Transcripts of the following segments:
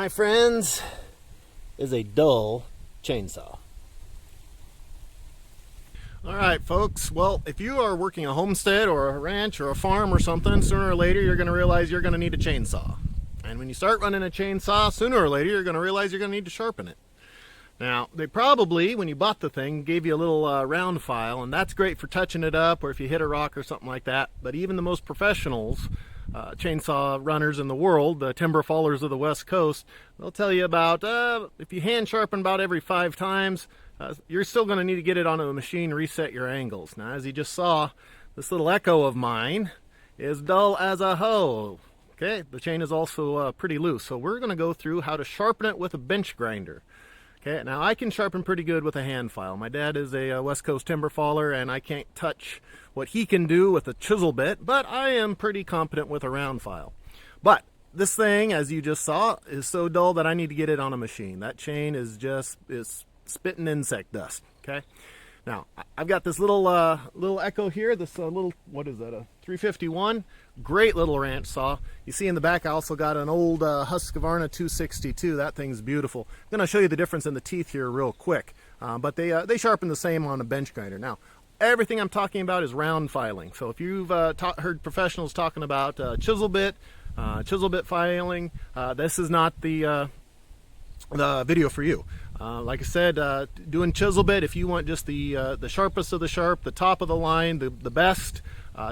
my friends, is a dull chainsaw. All right, folks. Well, if you are working a homestead or a ranch or a farm or something, sooner or later you're going to realize you're going to need a chainsaw. And when you start running a chainsaw, sooner or later you're going to realize you're going to need to sharpen it. Now, they probably, when you bought the thing, gave you a little round file, and that's great for touching it up or if you hit a rock or something like that. But even the most professionals, chainsaw runners in the world, the timber fallers of the West Coast, they'll tell you about if you hand sharpen about every 5 times, you're still going to need to get it onto the machine, reset your angles. Now, as you just saw, this little Echo of mine is dull as a hoe. Okay, the chain is also pretty loose, so we're going to go through how to sharpen it with a bench grinder. Okay, now I can sharpen pretty good with a hand file. My dad is a West Coast timber faller, and I can't touch what he can do with a chisel bit, but I am pretty competent with a round file. But this thing, as you just saw, is so dull that I need to get it on a machine. That chain is spitting insect dust. Okay, now I've got this little Echo here. This little, what is that? A 351. Great little ranch saw. You see in the back I also got an old Husqvarna 262. That thing's beautiful. I'm going to show you the difference in the teeth here real quick. But they sharpen the same on a bench grinder. Now, everything I'm talking about is round filing. So if you've heard professionals talking about chisel bit filing, this is not the video for you. Like I said, doing chisel bit, if you want just the sharpest of the sharp, the top of the line, the best,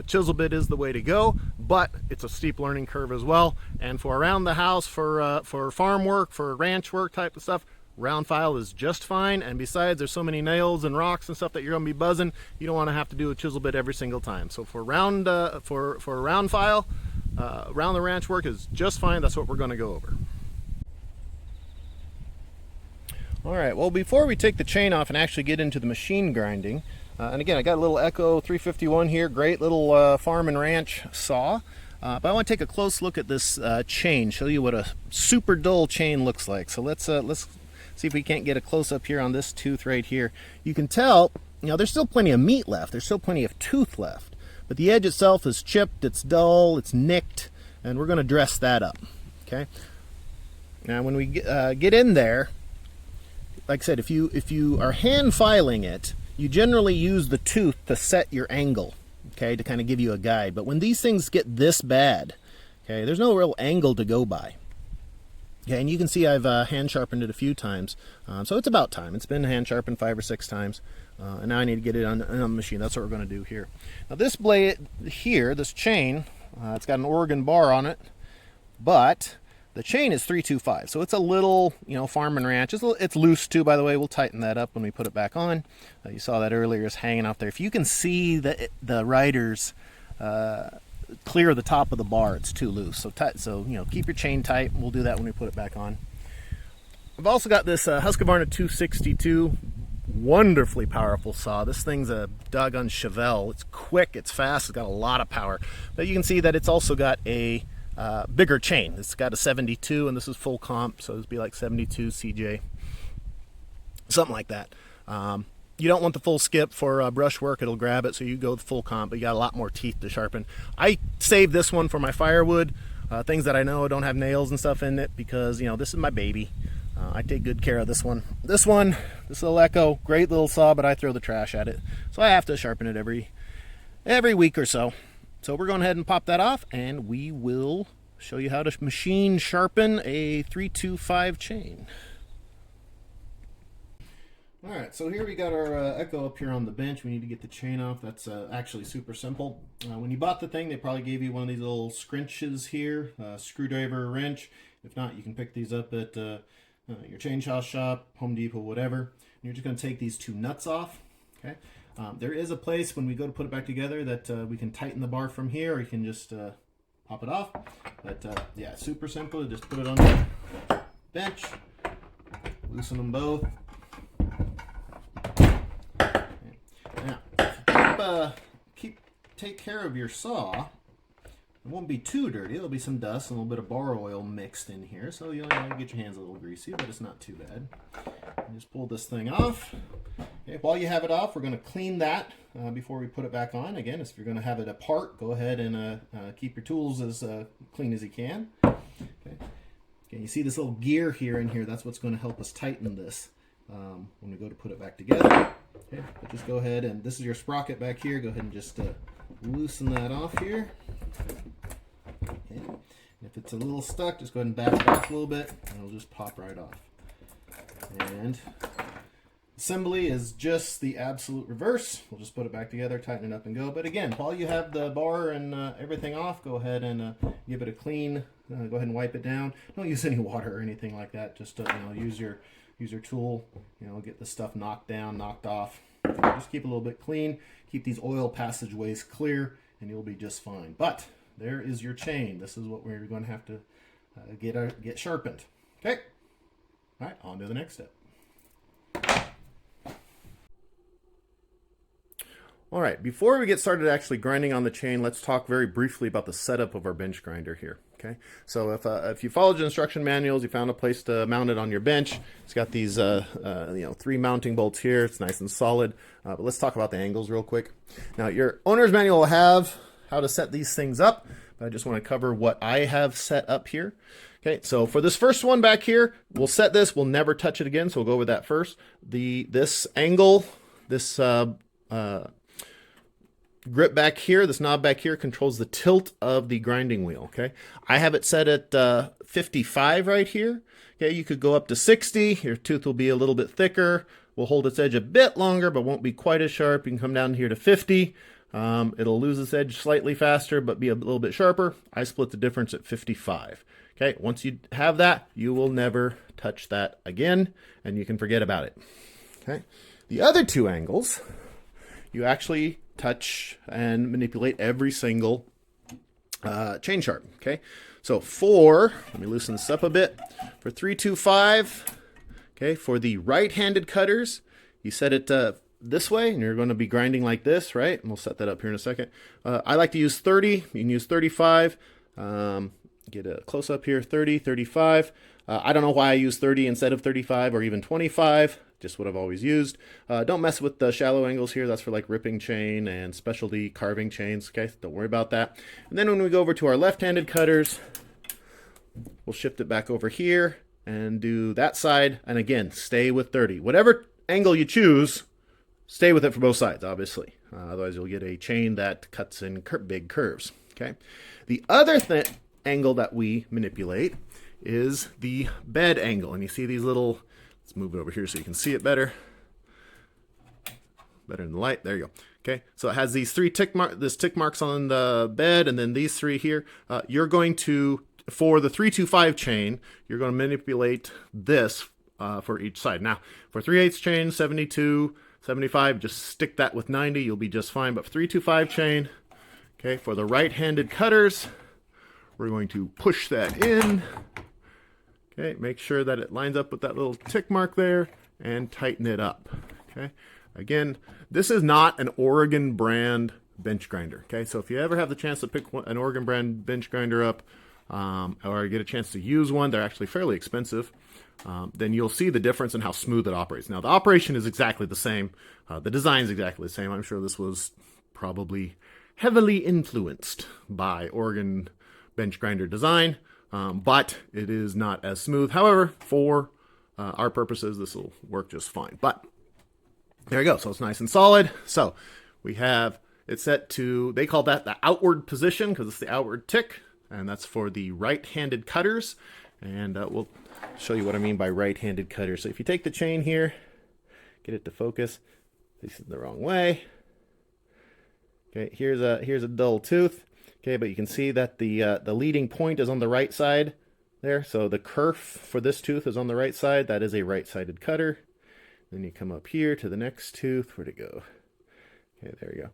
chisel bit is the way to go, but it's a steep learning curve as well. And for around the house, for farm work, for ranch work type of stuff, round file is just fine. And besides, there's so many nails and rocks and stuff that you're going to be buzzing, you don't want to have to do a chisel bit every single time. So for round for a round file, around the ranch work is just fine. That's what we're going to go over. All right, well, before we take the chain off and actually get into the machine grinding, and again, I got a little Echo 351 here, great little farm and ranch saw. But I want to take a close look at this chain, show you what a super dull chain looks like. So let's see if we can't get a close up here on this tooth right here. You can tell, there's still plenty of meat left. There's still plenty of tooth left. But the edge itself is chipped, it's dull, it's nicked, and we're going to dress that up. Okay. Now, when we get in there, like I said, if you are hand filing it, you generally use the tooth to set your angle, okay, to kind of give you a guide. But when these things get this bad, okay, there's no real angle to go by. Okay, and you can see I've hand sharpened it a few times, so it's about time. It's been hand sharpened 5 or 6 times, and now I need to get it on the machine. That's what we're going to do here. Now this blade here, this chain, it's got an Oregon bar on it, but the chain is 325, so it's a little, farm and ranch. It's loose too, by the way. We'll tighten that up when we put it back on. You saw that earlier, it's hanging off there. If you can see the riders clear the top of the bar, it's too loose. So keep your chain tight. We'll do that when we put it back on. I've also got this Husqvarna 262, wonderfully powerful saw. This thing's a doggone Chevelle. It's quick, it's fast, it's got a lot of power. But you can see that it's also got a bigger chain. It's got a 72, and this is full comp, so it'd be like 72 CJ, something like that. You don't want the full skip for brush work. It'll grab it, so you go with full comp, but you got a lot more teeth to sharpen. I saved this one for my firewood, things that I know don't have nails and stuff in it, because this is my baby. I take good care of this one. This little Echo, great little saw, but I throw the trash at it, so I have to sharpen it every week or so. So we're going ahead and pop that off, and we will show you how to machine sharpen a 325 chain. All right, so here we got our Echo up here on the bench. We need to get the chain off. That's actually super simple. When you bought the thing, they probably gave you one of these little scrunches here, screwdriver, wrench. If not, you can pick these up at your chainsaw shop, Home Depot, whatever. And you're just going to take these 2 nuts off. Okay. There is a place when we go to put it back together that we can tighten the bar from here, or you can just pop it off. But yeah, super simple. Just put it on the bench, loosen them both. Now, take care of your saw. It won't be too dirty. There'll be some dust and a little bit of bar oil mixed in here, so you'll get your hands a little greasy, but it's not too bad. Just pull this thing off. Okay, while you have it off, we're going to clean that before we put it back on. Again, if you're going to have it apart, go ahead and keep your tools as clean as you can. Okay. Okay, you see this little gear here in here, that's what's going to help us tighten this when we go to put it back together. Okay, but just go ahead, and this is your sprocket back here, go ahead and just loosen that off here. Okay. And if it's a little stuck, just go ahead and back it off a little bit and it'll just pop right off. And assembly is just the absolute reverse. We'll just put it back together, tighten it up and go. But again, while you have the bar and everything off, go ahead and give it a clean, go ahead and wipe it down. Don't use any water or anything like that. Just use your tool, get the stuff knocked down, knocked off. Just keep a little bit clean, keep these oil passageways clear, and you'll be just fine. But there is your chain. This is what we're going to have to get sharpened. Okay. All right, on to the next step. All right, before we get started actually grinding on the chain, let's talk very briefly about the setup of our bench grinder here. Okay, so if you followed the instruction manuals, you found a place to mount it on your bench. It's got these 3 mounting bolts here. It's nice and solid. But let's talk about the angles real quick. Now, your owner's manual will have how to set these things up, but I just want to cover what I have set up here. Okay, so for this first one back here, we'll set this. We'll never touch it again, so we'll go with that first. This angle, this grip back here, this knob back here controls the tilt of the grinding wheel. Okay, I have it set at 55 right here. Okay, you could go up to 60. Your tooth will be a little bit thicker, will hold its edge a bit longer, but won't be quite as sharp. You can come down here to 50. It'll lose its edge slightly faster, but be a little bit sharper. I split the difference at 55. Okay, once you have that, you will never touch that again, and you can forget about it. Okay, the other 2 angles, you actually touch and manipulate every single chain sharp. Okay, so let me loosen this up a bit. For 325, okay, for the right-handed cutters, you set it this way, and you're going to be grinding like this, right? And we'll set that up here in a second. I like to use 30. You can use 35. Get a close-up here, 30, 35. I don't know why I use 30 instead of 35 or even 25. Just what I've always used. Don't mess with the shallow angles here. That's for like ripping chain and specialty carving chains. Okay, don't worry about that. And then when we go over to our left-handed cutters, we'll shift it back over here and do that side. And again, stay with 30. Whatever angle you choose, stay with it for both sides, obviously. Otherwise, you'll get a chain that cuts in big curves. Okay. The other angle that we manipulate is the bed angle. And you see these little, let's move it over here so you can see it better. Better in the light. There you go. Okay, so it has these 3 tick marks on the bed, and then these 3 here. You're going to, for the 325 chain, you're going to manipulate this for each side. Now, for 3/8 chain, 72, 75, just stick that with 90. You'll be just fine. But for 325 chain, okay, for the right-handed cutters, we're going to push that in. Okay, make sure that it lines up with that little tick mark there and tighten it up. Okay, again, this is not an Oregon brand bench grinder. Okay, so if you ever have the chance to pick an Oregon brand bench grinder up or get a chance to use one, they're actually fairly expensive. Then you'll see the difference in how smooth it operates. Now, the operation is exactly the same. The design is exactly the same. I'm sure this was probably heavily influenced by Oregon bench grinder design. But it is not as smooth. However, for our purposes, this will work just fine. But there you go. So it's nice and solid. So we have it set to, they call that the outward position because it's the outward tick. And that's for the right-handed cutters. And we'll show you what I mean by right-handed cutters. So if you take the chain here, get it to focus, this is the wrong way. Okay, here's a dull tooth. Okay, but you can see that the leading point is on the right side there. So the kerf for this tooth is on the right side. That is a right-sided cutter. Then you come up here to the next tooth. Where'd it go? Okay, there you go.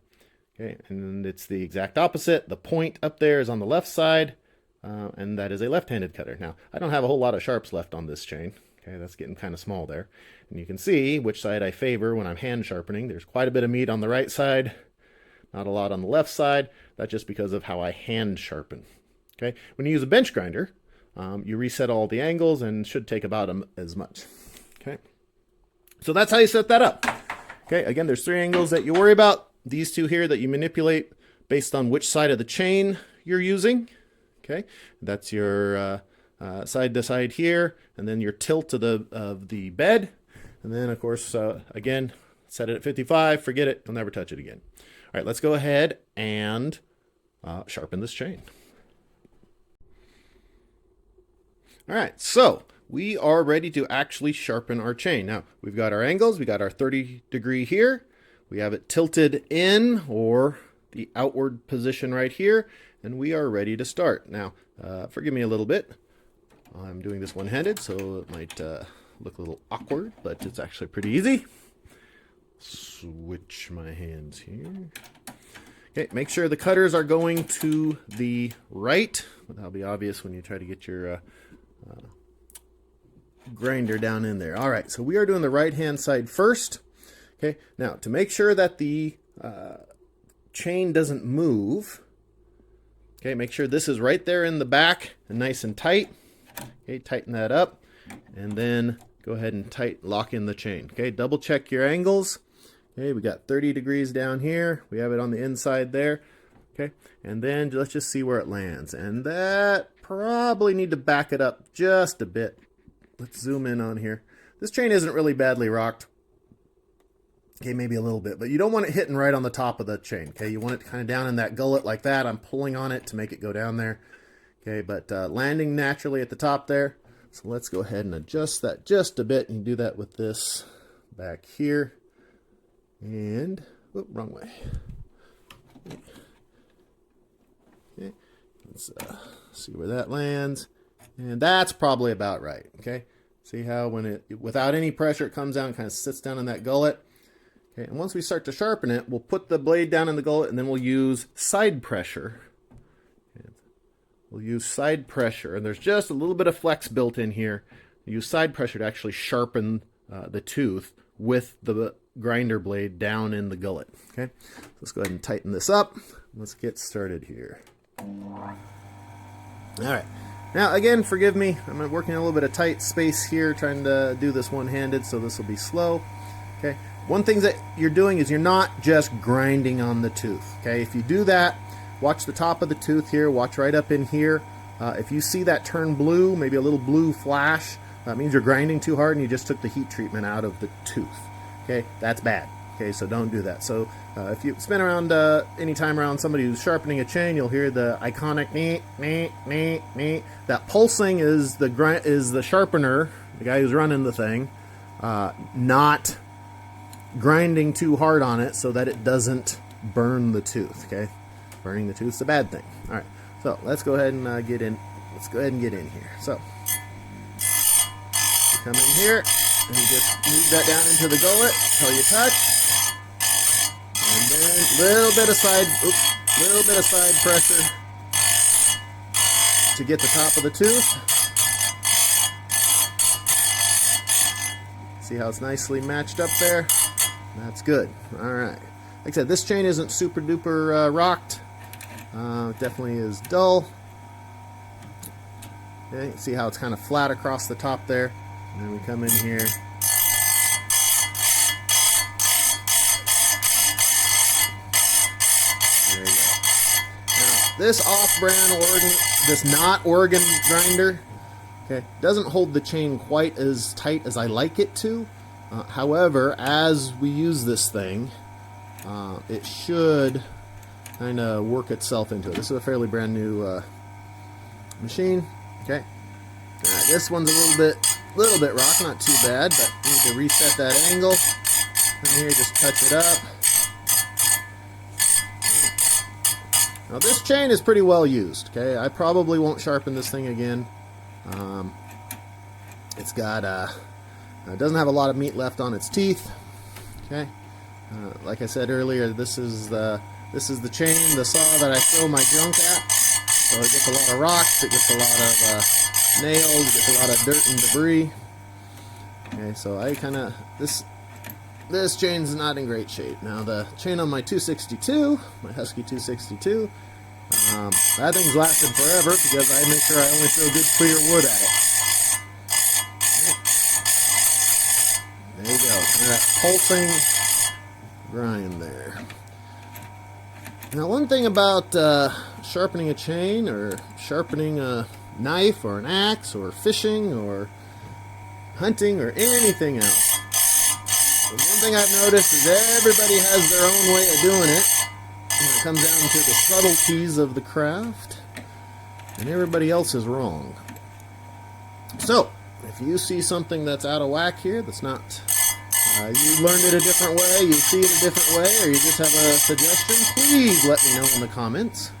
Okay, and it's the exact opposite. The point up there is on the left side, and that is a left-handed cutter. Now, I don't have a whole lot of sharps left on this chain. Okay, that's getting kind of small there. And you can see which side I favor when I'm hand sharpening. There's quite a bit of meat on the right side, not a lot on the left side. That's just because of how I hand sharpen. Okay, when you use a bench grinder, you reset all the angles and should take about as much. Okay, so that's how you set that up. Okay, again, there's 3 angles that you worry about. These 2 here that you manipulate based on which side of the chain you're using. Okay, that's your side to side here, and then your tilt of the bed. And then, of course, again, set it at 55, forget it, you'll never touch it again. All right, let's go ahead and sharpen this chain. All right, so we are ready to actually sharpen our chain. Now, we've got our angles, we got our 30 degree here, we have it tilted in, or the outward position right here, and we are ready to start. Now, forgive me a little bit. I'm doing this one-handed, so it might look a little awkward, but it's actually pretty easy. Switch my hands here. Okay, make sure the cutters are going to the right. That'll be obvious when you try to get your grinder down in there. All right, so we are doing the right-hand side first. Okay, now to make sure that the chain doesn't move, okay, make sure this is right there in the back and nice and tight. Okay, tighten that up, and then go ahead and lock in the chain. Okay, double check your angles. Okay, we got 30 degrees down here. We have it on the inside there. Okay, and then let's just see where it lands. And that probably need to back it up just a bit. Let's zoom in on here. This chain isn't really badly rocked. Okay, maybe a little bit, but you don't want it hitting right on the top of the chain. Okay, you want it kind of down in that gullet like that. I'm pulling on it to make it go down there. Okay, but landing naturally at the top there. So let's go ahead and adjust that just a bit. You can do that with this back here. And, whoop, wrong way. Okay, let's see where that lands. And that's probably about right, okay? See how when it, without any pressure, it comes down and kind of sits down in that gullet. Okay, and once we start to sharpen it, we'll put the blade down in the gullet, and then we'll use side pressure. We'll use side pressure, and there's just a little bit of flex built in here. Use side pressure to actually sharpen the tooth with the grinder blade down in the gullet. Okay, so let's go ahead and tighten this up. Let's get started here. All right. Now, again, forgive me. I'm working a little bit of tight space here, trying to do this one-handed, so this will be slow. Okay. One thing that you're doing is you're not just grinding on the tooth. Okay. If you do that, watch the top of the tooth here. Watch right up in here. If you see that turn blue, maybe a little blue flash, that means you're grinding too hard and you just took the heat treatment out of the tooth. Okay, that's bad. Okay, so don't do that. So if you spin around any time around somebody who's sharpening a chain, you'll hear the iconic nee, nee, nee, nee. That pulsing is the sharpener, the guy who's running the thing, not grinding too hard on it so that it doesn't burn the tooth. Okay, burning the tooth's a bad thing. All right, so let's go ahead and get in. Let's go ahead and get in here. So you come in here. And you just move that down into the gullet until you touch, and then little bit of side pressure to get the top of the tooth. See how it's nicely matched up there? That's good. All right. Like I said, this chain isn't super duper rocked. Definitely is dull. Okay, see how it's kind of flat across the top there. And then we come in here. There you go. Now, this off-brand Oregon, this not Oregon grinder, okay, doesn't hold the chain quite as tight as I like it to. However, as we use this thing, it should kind of work itself into it. This is a fairly brand new machine. Okay. All right, this one's a little bit rock, not too bad, but we need to reset that angle. Come here, just touch it up. Now this chain is pretty well used. Okay, I probably won't sharpen this thing again. It's got it doesn't have a lot of meat left on its teeth. Okay, like I said earlier, this is the chain, the saw that I throw my junk at. So it gets a lot of rocks, it gets a lot of nails, it gets a lot of dirt and debris. Okay, so I kind of, this chain's not in great shape. Now the chain on my 262, my Husky 262, that thing's lasted forever because I make sure I only throw good clear wood at it. Right. There you go, that pulsing grind there. Now one thing about sharpening a chain or sharpening a knife or an axe or fishing or hunting or anything else. But one thing I've noticed is everybody has their own way of doing it when it comes down to the subtleties of the craft, and everybody else is wrong. So, if you see something that's out of whack here, that's not, you learned it a different way, you see it a different way, or you just have a suggestion, please let me know in the comments.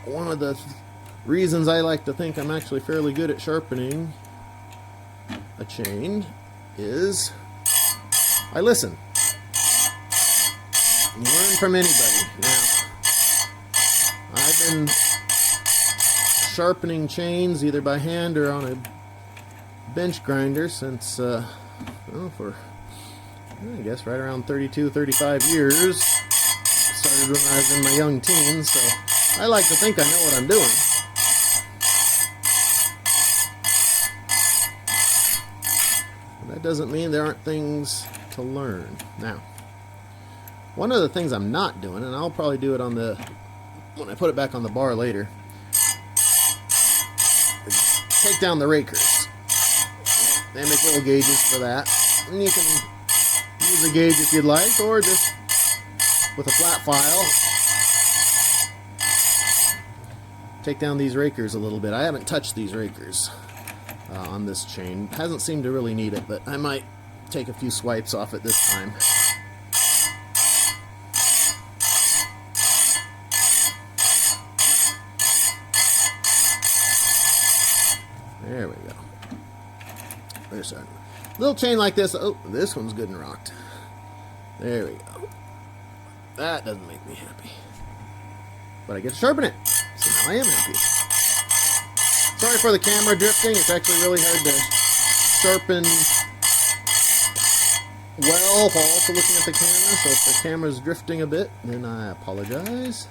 One of the reasons I like to think I'm actually fairly good at sharpening a chain is I listen. Learn from anybody. Now, I've been sharpening chains either by hand or on a bench grinder since, I guess right around 32, 35 years. Started when I was in my young teens, so I like to think I know what I'm doing. But that doesn't mean there aren't things to learn. Now, one of the things I'm not doing, and I'll probably do it on the when I put it back on the bar later, is take down the rakers. They make little gauges for that, and you can use a gauge if you'd like, or just with a flat file take down these rakers a little bit. I haven't touched these rakers on this chain. Hasn't seemed to really need it, but I might take a few swipes off it this time. There we go. There's our little chain like this. Oh, this one's good and rocked. There we go. That doesn't make me happy. But I get to sharpen it. So now I am happy. Sorry for the camera drifting. It's actually really hard to sharpen well while also looking at the camera. So if the camera's drifting a bit, then I apologize.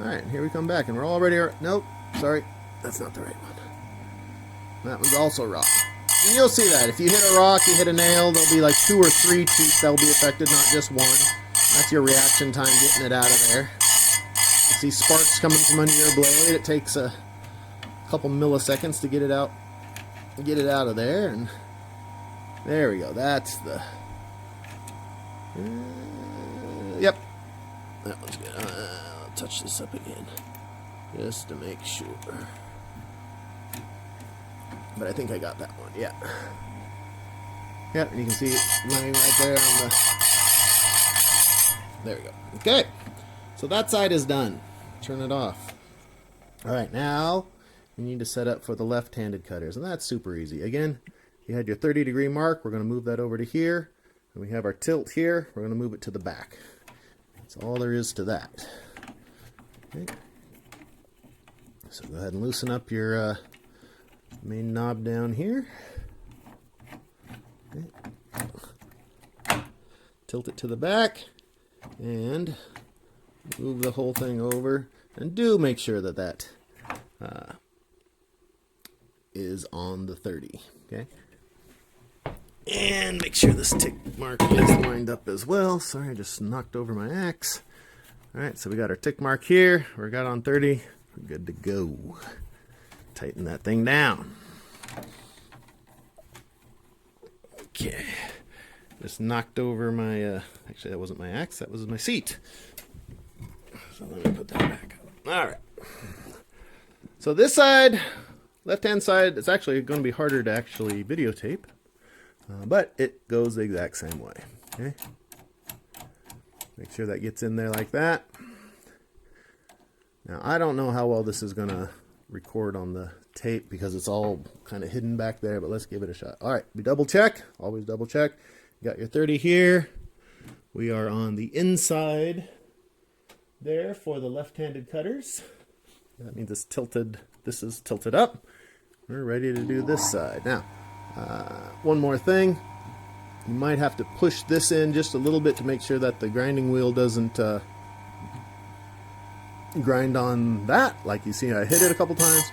Alright, here we come back. And we're already... Nope. Sorry. That's not the right one. That one's also rock. And you'll see that. If you hit a rock, you hit a nail, there'll be like 2 or 3 teeth that'll be affected, not just one. That's your reaction time getting it out of there. You see sparks coming from under your blade. It takes a couple milliseconds to get it out of there, and there we go. That's the yep, that one's good. I'll touch this up again just to make sure, but I think I got that one. Yeah, and you can see it laying right there on the, there we go. Okay, so that side is done. Turn it off. Alright, now you need to set up for the left-handed cutters, and that's super easy. Again, you had your 30-degree mark. We're going to move that over to here, and we have our tilt here. We're going to move it to the back. That's all there is to that. Okay. So go ahead and loosen up your main knob down here. Okay. Tilt it to the back, and move the whole thing over, and do make sure that that is on the 30, okay? And make sure this tick mark is lined up as well. Sorry, I just knocked over my axe. Alright, so we got our tick mark here. We got on 30. We're good to go. Tighten that thing down. Okay. Just knocked over my, actually that wasn't my axe, that was my seat. So let me put that back up. Alright. So this side, left-hand side, it's actually going to be harder to actually videotape. But it goes the exact same way. Okay. Make sure that gets in there like that. Now, I don't know how well this is going to record on the tape because it's all kind of hidden back there, but let's give it a shot. Alright, we double check. Always double check. You got your 30 here. We are on the inside there for the left-handed cutters. That means it's tilted. This is tilted up. We're ready to do this side. Now, one more thing. You might have to push this in just a little bit to make sure that the grinding wheel doesn't grind on that. Like you see, I hit it a couple times.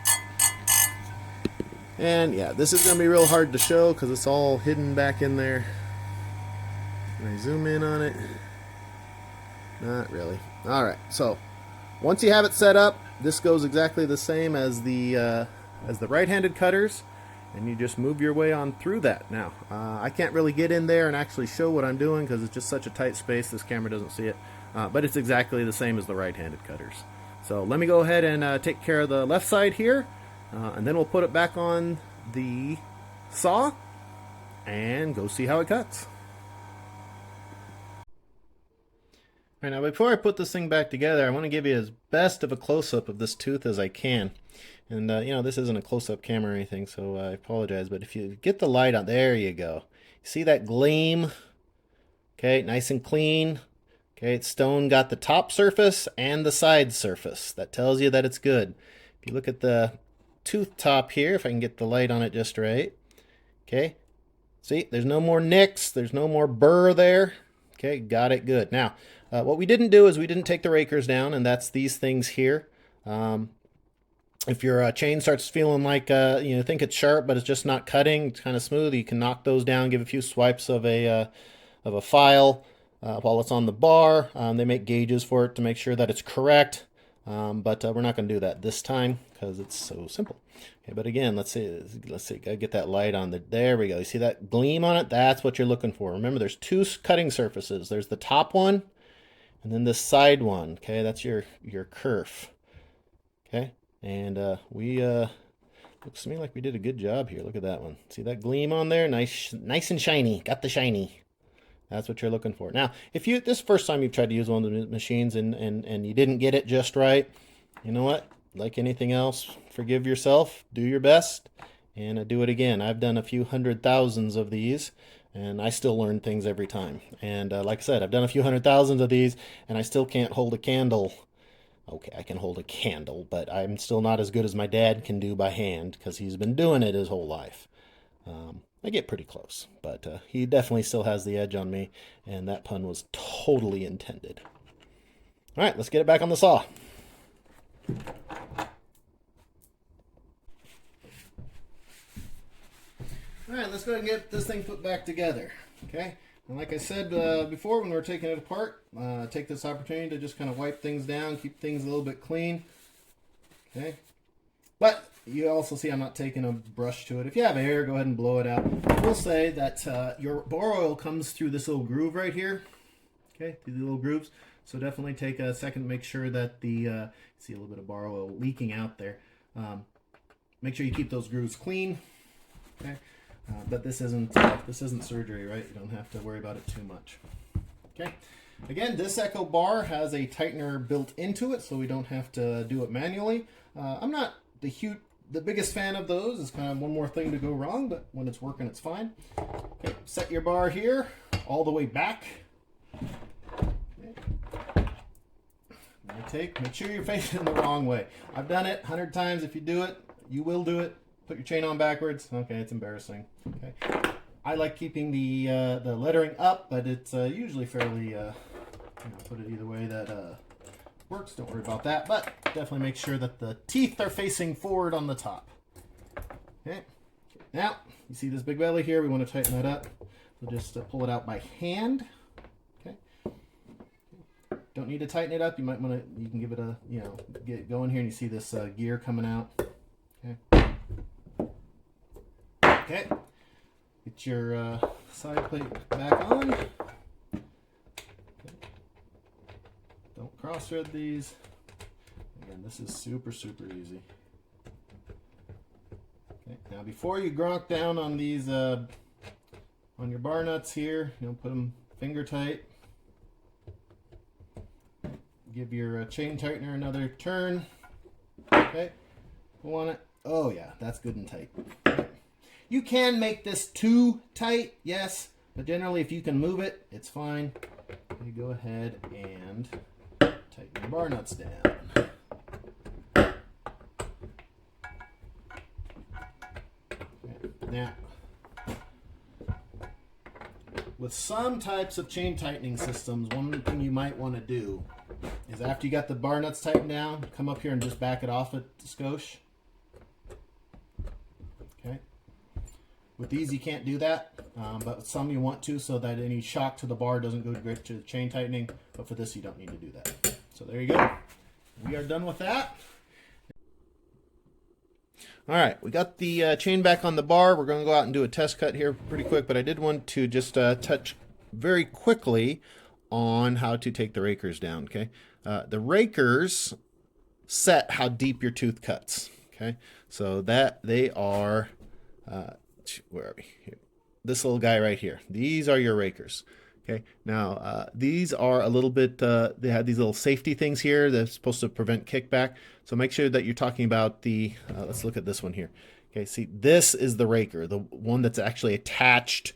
And yeah, this is going to be real hard to show because it's all hidden back in there. Can I zoom in on it? Not really. Alright, so Once you have it set up, this goes exactly the same as the right-handed cutters, and you just move your way on through that. Now, I can't really get in there and actually show what I'm doing because it's just such a tight space, this camera doesn't see it, but it's exactly the same as the right-handed cutters. So let me go ahead and take care of the left side here, and then we'll put it back on the saw and go see how it cuts. All right, now before I put this thing back together, I want to give you as best of a close-up of this tooth as I can. And you know, this isn't a close-up camera or anything, so I apologize, but if you get the light on, there you go. See that gleam? Okay, nice and clean. Okay, stone got the top surface and the side surface. That tells you that it's good. If you look at the tooth top here, if I can get the light on it just right. Okay, see, there's no more nicks, there's no more burr there. Okay, got it good. Now, what we didn't do is we didn't take the rakers down, and that's these things here. If your chain starts feeling like you think it's sharp, but it's just not cutting, it's kind of smooth, you can knock those down, give a few swipes of a file while it's on the bar. They make gauges for it to make sure that it's correct, but we're not going to do that this time because it's so simple. Okay, but again, let's see, gotta get that light on the. There we go. You see that gleam on it? That's what you're looking for. Remember, there's two cutting surfaces. There's the top one, and then this side one. Okay, that's your kerf. Okay, and looks to me like we did a good job here. Look at that one. See that gleam on there? Nice and shiny. Got the shiny. That's what you're looking for. Now, if this is the first time you've tried to use one of the machines and you didn't get it just right, you know what? Like anything else, forgive yourself, do your best, and do it again. I've done a few 100,000s of these, and I still learn things every time. And like I said, I've done a few 100,000s of these, and I still can't hold a candle. Okay, I can hold a candle, but I'm still not as good as my dad can do by hand because he's been doing it his whole life. I get pretty close, but he definitely still has the edge on me, and that pun was totally intended. All right, let's get it back on the saw. All right, let's go ahead and get this thing put back together, okay? And like I said before when we were taking it apart, take this opportunity to just kind of wipe things down, keep things a little bit clean, okay? But you also see I'm not taking a brush to it. If you have air, go ahead and blow it out. I will say that your bar oil comes through this little groove right here, okay, through the little grooves. So definitely take a second to make sure that the, see a little bit of bar oil leaking out there. Make sure you keep those grooves clean, okay? But this isn't surgery, right? You don't have to worry about it too much. Okay. Again, this Echo bar has a tightener built into it, so we don't have to do it manually. I'm not the biggest fan of those. It's kind of one more thing to go wrong, but when it's working, it's fine. Okay. Set your bar here, all the way back. Okay. Make sure you're facing the wrong way. I've done it 100 times. If you do it, you will do it. Put your chain on backwards. Okay, it's embarrassing. Okay, I like keeping the lettering up, but it's usually fairly. Put it either way that works. Don't worry about that. But definitely make sure that the teeth are facing forward on the top. Okay. Now you see this big belly here. We want to tighten that up. So just pull it out by hand. Okay. Don't need to tighten it up. You might want to. You can give it a get it going here, and you see this gear coming out. Okay. Okay, get your side plate back on. Okay. Don't cross thread these. Again, this is super easy. Okay, now before you gronk down on these, on your bar nuts here, put them finger tight. Give your chain tightener another turn. Okay, pull on it. Oh yeah, that's good and tight. You can make this too tight, yes, but generally if you can move it, it's fine. You go ahead and tighten your bar nuts down. Okay. Now, with some types of chain tightening systems, one thing you might want to do is after you got the bar nuts tightened down, come up here and just back it off a skosh. Okay. With these, you can't do that, but with some you want to, so that any shock to the bar doesn't go direct to the chain tightening. But for this, you don't need to do that. So there you go. we are done with that. All right, we got the chain back on the bar. We're going to go out and do a test cut here pretty quick, but I did want to just touch very quickly on how to take the rakers down, okay? The rakers set how deep your tooth cuts, okay? So that they are, where are we? Here. This little guy right here. These are your rakers. Okay, now these are a little bit, they have these little safety things here that's supposed to prevent kickback. So make sure that you're talking about the, let's look at this one here. Okay, see, this is the raker, the one that's actually attached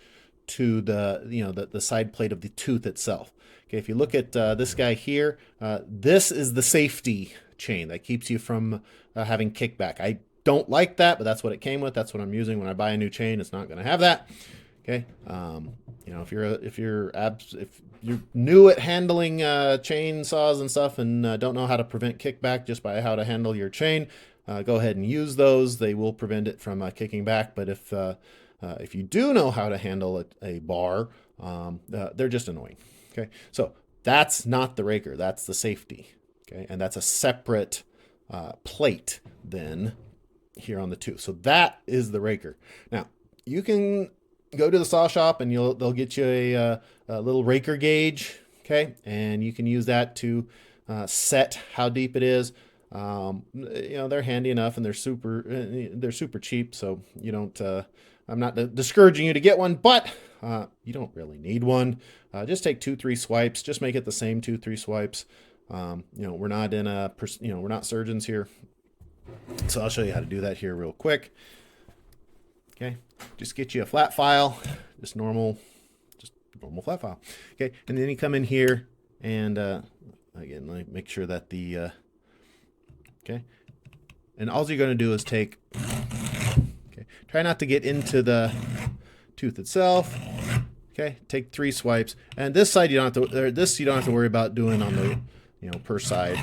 to the, the side plate of the tooth itself. Okay, if you look at this guy here, this is the safety chain that keeps you from having kickback. I don't like that, but that's what it came with. That's what I'm using when I buy a new chain. It's not going to have that. Okay, if you're new at handling chainsaws and stuff and don't know how to prevent kickback just by how to handle your chain, go ahead and use those. They will prevent it from kicking back. But if you do know how to handle a bar, they're just annoying. Okay, so that's not the raker. That's the safety. Okay, and that's a separate plate then here on the tooth. So that is the raker. Now you can go to the saw shop and they'll get you a little raker gauge, okay, and you can use that to set how deep it is. They're handy enough and they're super cheap, so you don't. I'm not discouraging you to get one, but you don't really need one. Just take 2-3 swipes. Just make it the same 2-3 swipes. We're not we're not surgeons here, so I'll show you how to do that here real quick. Okay, just get you a flat file, just normal flat file. Okay, and then you come in here and again, let me make sure that the okay, and all you're going to do is take. Okay, try not to get into the tooth itself. Okay, take 3 swipes, and this side you don't have to. This you don't have to worry about doing on the per side.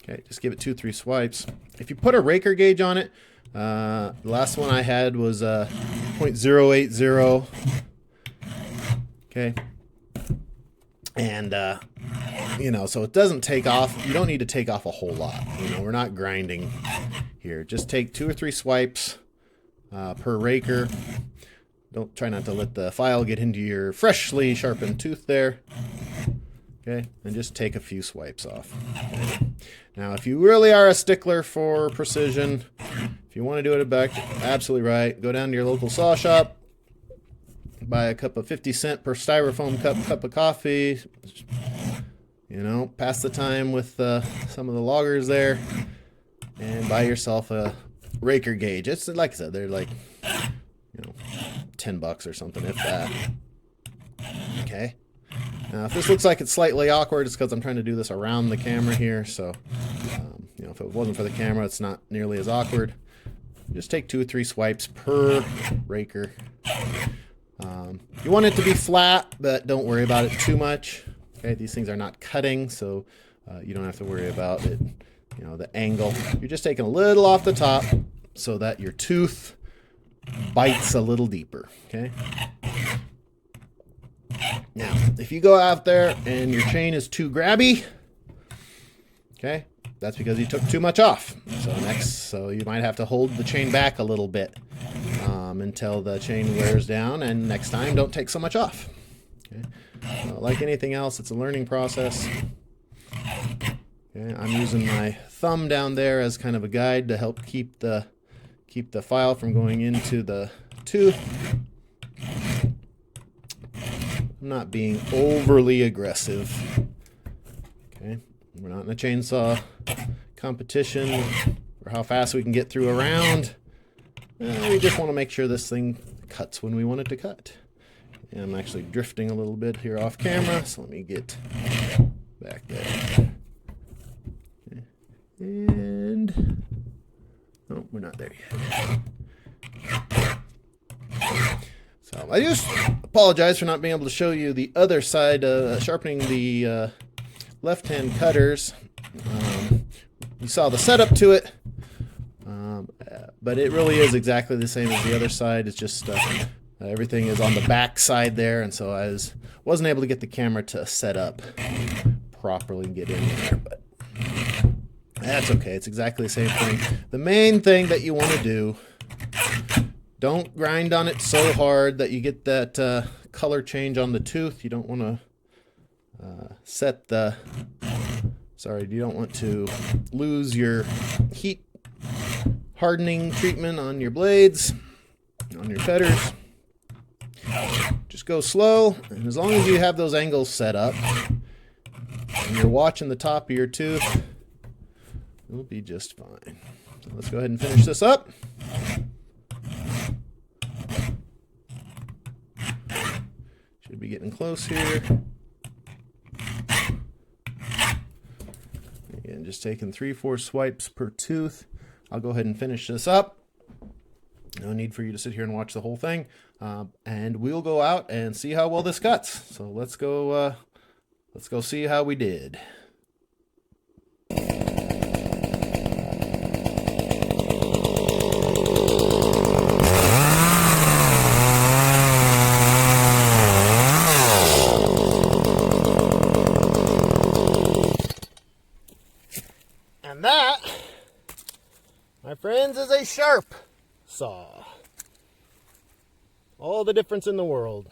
Okay, just give it 2-3 swipes. If you put a raker gauge on it. The last one I had was 0.080. Okay. And, so it doesn't take off. You don't need to take off a whole lot. We're not grinding here. Just take 2 or 3 swipes per raker. Don't try not to let the file get into your freshly sharpened tooth there. Okay. And just take a few swipes off. Okay. Now, if you really are a stickler for precision, if you want to do it back, absolutely right. Go down to your local saw shop, buy a cup of 50-cent per styrofoam cup of coffee. Pass the time with some of the loggers there, and buy yourself a raker gauge. It's like I said, they're like $10 or something, if that. Okay. Now, if this looks like it's slightly awkward, it's because I'm trying to do this around the camera here. So, if it wasn't for the camera, it's not nearly as awkward. Just take 2 or 3 swipes per raker. You want it to be flat, but don't worry about it too much. Okay, these things are not cutting, so you don't have to worry about it. The angle. You're just taking a little off the top so that your tooth bites a little deeper. Okay. Now, if you go out there and your chain is too grabby, okay, that's because you took too much off. So you might have to hold the chain back a little bit until the chain wears down, and next time don't take so much off. Okay. Like anything else, it's a learning process. Okay. I'm using my thumb down there as kind of a guide to help keep the file from going into the tooth. I'm not being overly aggressive. Okay, we're not in a chainsaw competition for how fast we can get through a round. We just want to make sure this thing cuts when we want it to cut. And I'm actually drifting a little bit here off camera, so let me get back there. Okay. And no, we're not there yet. So I just apologize for not being able to show you the other side, sharpening the left-hand cutters. You saw the setup to it, but it really is exactly the same as the other side. It's just everything is on the back side there, and so I wasn't able to get the camera to set up properly get in there, but that's okay. It's exactly the same thing. The main thing that you want to do, don't grind on it so hard that you get that color change on the tooth. You don't want to you don't want to lose your heat hardening treatment on your blades, on your fetters. Just go slow, and as long as you have those angles set up and you're watching the top of your tooth, it'll be just fine. So let's go ahead and finish this up. Should be getting close here. Again, just taking 3-4 swipes per tooth. I'll go ahead and finish this up. No need for you to sit here and watch the whole thing. And we'll go out and see how well this cuts. So let's go see how we did. And that, my friends, is a sharp saw. All the difference in the world.